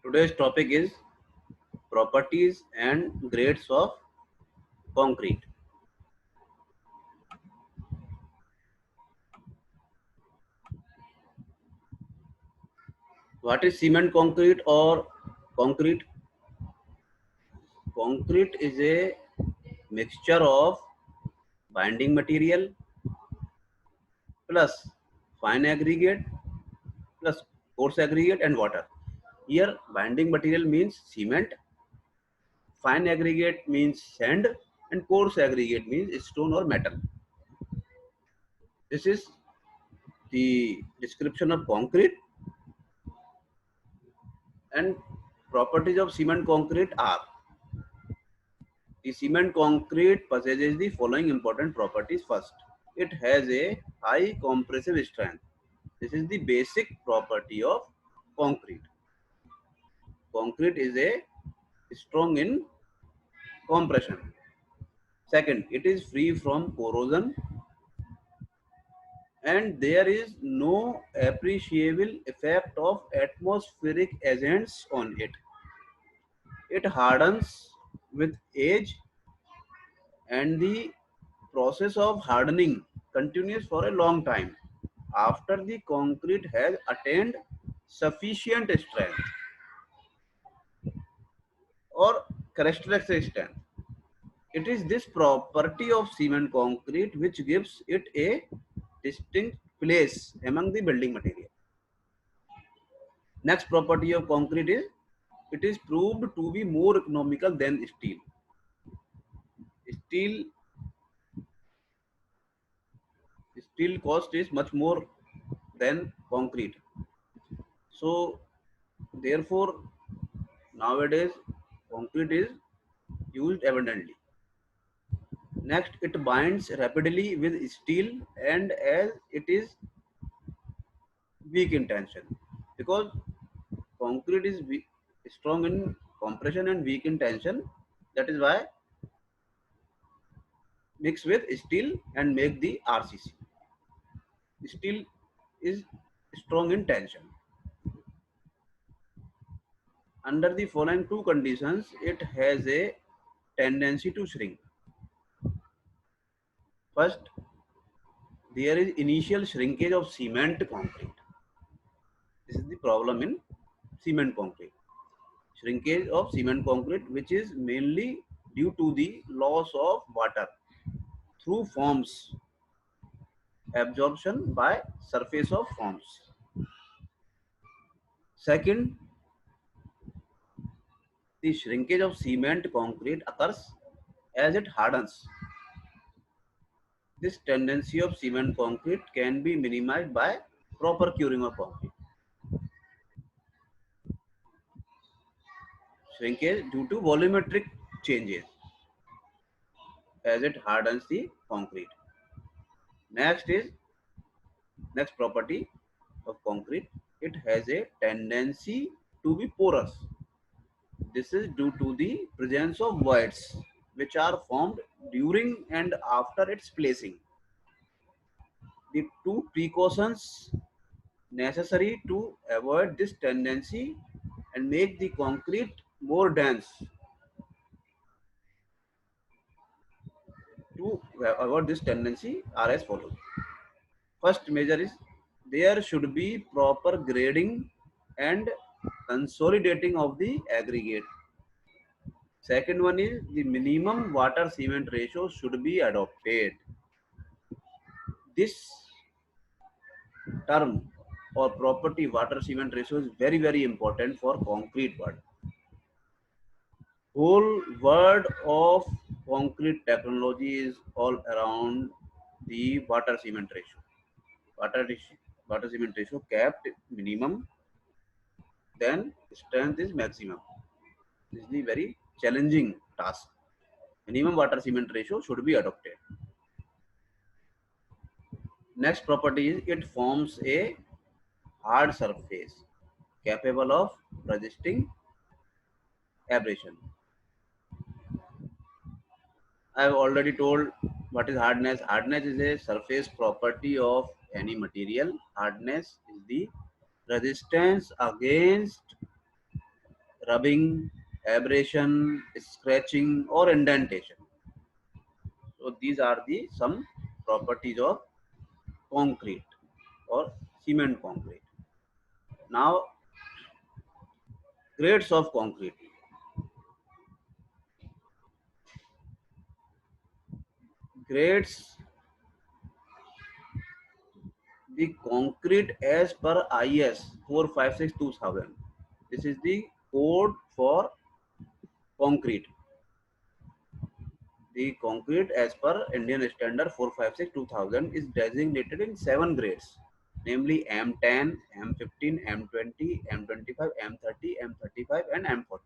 Today's topic is properties and grades of concrete. What is cement concrete or concrete? Concrete is a mixture of binding material plus fine aggregate plus coarse aggregate and water. Here binding material means cement, fine aggregate means sand, and coarse aggregate means stone or metal. This is the description of concrete. And properties of cement concrete are: the cement concrete possesses the following important properties. First, it has a high compressive strength. This is the basic property of concrete. Concrete is a strong in compression. Second, it is free from corrosion and there is no appreciable effect of atmospheric agents on it. It hardens with age and the process of hardening continues for a long time after the concrete has attained sufficient strength or characteristic strength. It is this property of cement concrete which gives it a distinct place among the building material. Next property of concrete is it is proved to be more economical than steel. Steel steel cost is much more than concrete. So therefore nowadays concrete is used abundantly. Next, it binds rapidly with steel and as it is weak in tension, because concrete is strong in compression and weak in tension. That is why mix with steel and make the RCC. Steel is strong in tension. Under the following two conditions, it has a tendency to shrink. First, there is initial shrinkage of cement concrete. This is the problem in cement concrete. Shrinkage of cement concrete, which is mainly due to the loss of water through forms, absorption by surface of forms. Second, the shrinkage of cement concrete occurs as it hardens. This tendency of cement concrete can be minimized by proper curing of concrete. Shrinkage due to volumetric changes as it hardens the concrete. Next property of concrete, it has a tendency to be porous. This is due to the presence of voids which are formed during and after its placing. The two precautions necessary to avoid this tendency and make the concrete more dense. To avoid this tendency are as follows. First measure is there should be proper grading and consolidating of the aggregate. Second one is the minimum water cement ratio should be adopted. This term or property water cement ratio is very important for concrete world. Whole world of concrete technology is all around the water cement ratio. Water cement ratio capped minimum, then strength is maximum. This is the very challenging task. Minimum water cement ratio should be adopted. Next property is it forms a hard surface capable of resisting abrasion. I have already told what is hardness. Hardness is a surface property of any material. Hardness is the resistance against rubbing, abrasion, scratching, or indentation. So these are the some properties of concrete or cement concrete. Now, grades of concrete. Grades the concrete as per IS 456-2000. This is the code for concrete. The concrete as per Indian Standard 456-2000 is designated in 7 grades, namely M10, M15, M20, M25, M30, M35 and M40.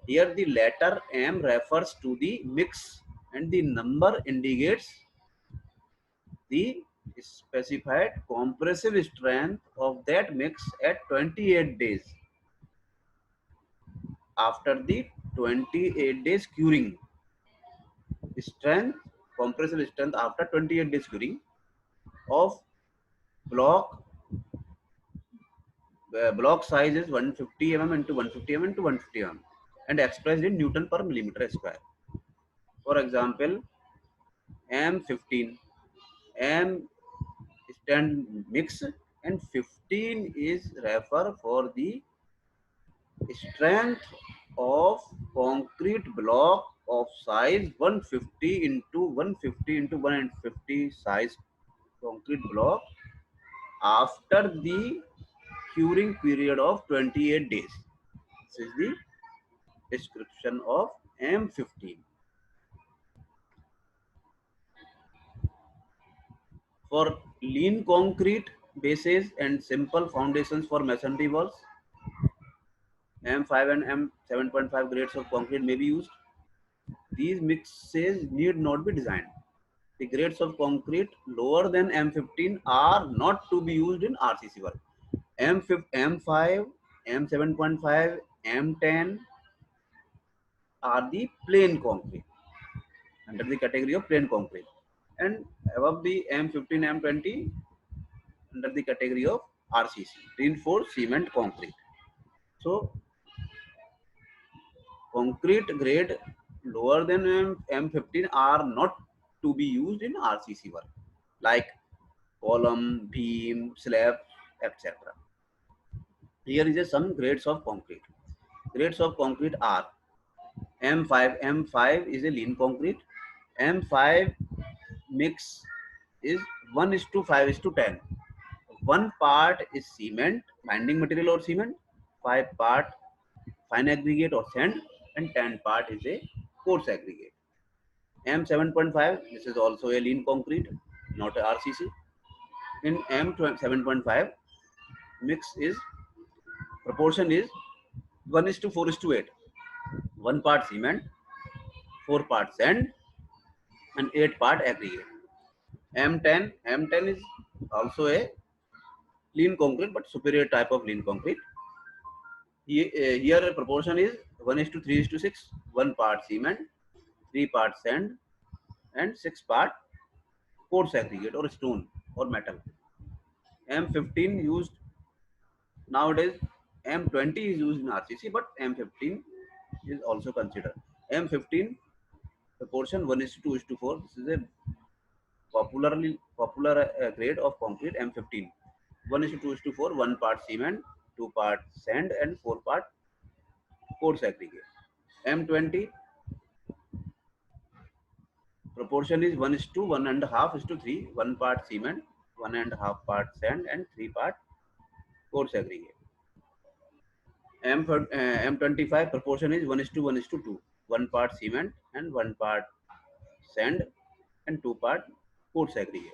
Here the letter M refers to the mix and the number indicates the specified compressive strength of that mix at 28 days after the 28 days curing. Strength, compressive strength after 28 days curing of block. Block size is 150 mm into 150 mm into 150 mm and expressed in Newton per millimeter square. For example, M15, M stand mix and 15 is refer for the strength of concrete block of size 150 into 150 into 150 size concrete block after the curing period of 28 days. This is the description of M15. For lean concrete bases and simple foundations for masonry walls, M5 and M7.5 grades of concrete may be used. These mixes need not be designed. The grades of concrete lower than M15 are not to be used in RCC work. M5, M7.5, M10 are the plain concrete under the category of plain concrete, and above the M15, M20 under the category of RCC, reinforced cement concrete. So concrete grade lower than M15 are not to be used in RCC work like column, beam, slab, etc. Here is some grades of concrete. Grades of concrete are M5. M5 is a lean concrete. M5 mix is 1 is to 5 is to 10. One part is cement, binding material or cement, 5 part fine aggregate or sand, and 10 part is a coarse aggregate. M7.5, this is also a lean concrete, not a RCC. In M7.5, mix is proportion is 1 is to 4 is to 8. 1 part cement, 4 part sand, and 8 part aggregate. M10 is also a lean concrete but superior type of lean concrete. Here proportion is 1 is to 3 is to 6. 1 part cement, 3 part sand, and 6 part coarse aggregate or stone or metal. M15 used nowadays. M20 is used in RCC, but M15 is also considered. M15 proportion 1 is to 2 is to 4. This is a popular grade of concrete. M15 1 is to 2 is to 4. 1 part cement, 2 part sand, and 4 part coarse aggregate. M20 proportion is 1 is to 1.5 is to 3. 1 part cement, 1.5 part sand, and 3 part coarse aggregate. M25 proportion is 1 is to 1 is to 2. 1 part cement and 1 part sand and 2 part coarse aggregate.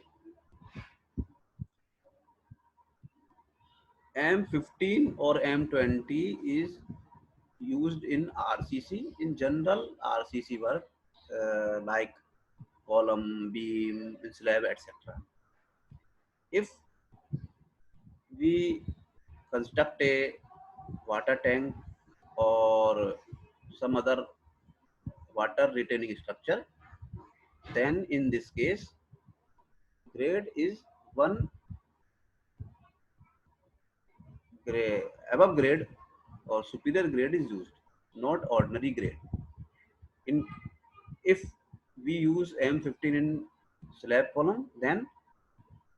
M15 or M20 is used in RCC. In general, RCC work like column, beam, slab, etc. If we construct a water tank or some other water retaining structure, then in this case grade is one grade above grade or superior grade is used, not ordinary grade. In if we use M15 in slab column, then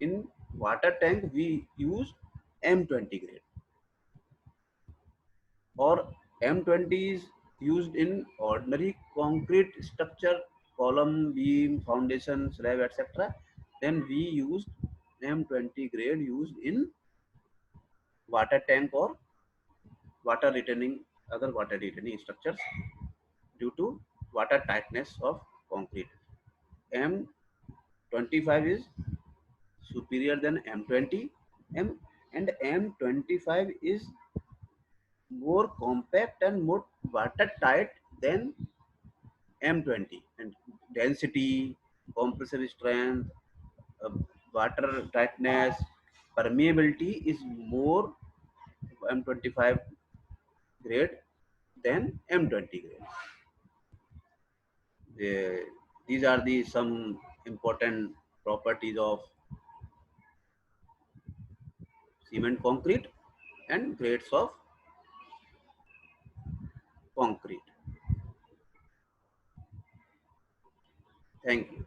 in water tank we use M20 grade, or M20 is used in ordinary concrete structure, column, beam, foundation, slab, etc. Then we use M20 grade used in water tank or water retaining, other water retaining structures due to water tightness of concrete. M25 is superior than M20, M and M25 is more compact and more watertight than M20, and density, compressive strength, uh, water tightness, permeability is more M25 grade than M20 grade. These are the some important properties of cement concrete and grades of concrete. Thank you.